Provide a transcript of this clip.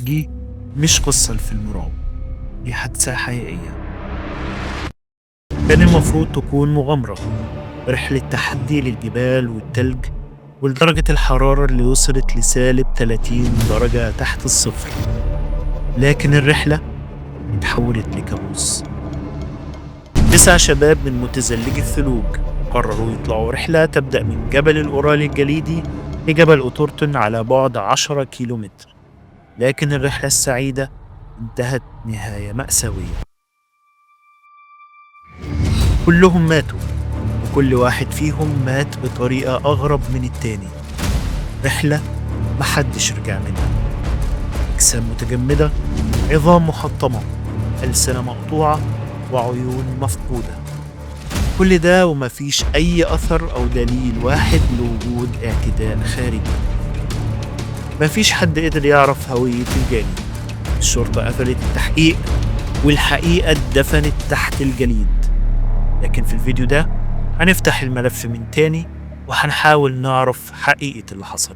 دي مش قصة لفيلم رعب، دي حادثة حقيقية. كان المفروض تكون مغامرة، رحلة تحدي للجبال والتلج ولدرجة الحرارة اللي وصلت لسالب 30 درجة تحت الصفر. لكن الرحلة اتحولت لكابوس. 9 شباب من متزلجي الثلوج قرروا يطلعوا رحلة تبدأ من جبل الأورال الجليدي لجبل أوتورتن على بعد 10 كيلومتر. لكن الرحلة السعيدة انتهت نهاية مأساوية. كلهم ماتوا، وكل واحد فيهم مات بطريقة أغرب من التاني. رحلة محدش رجع منها. أجسام متجمدة، عظام محطمة، ألسنة مقطوعة، وعيون مفقودة. كل ده ومفيش أي أثر أو دليل واحد لوجود اعتداء خارجي. مفيش حد قدر يعرف هوية الجاني. الشرطة قفلت التحقيق، والحقيقة اتدفنت تحت الجليد. لكن في الفيديو ده هنفتح الملف من تاني وهنحاول نعرف حقيقة اللي حصل.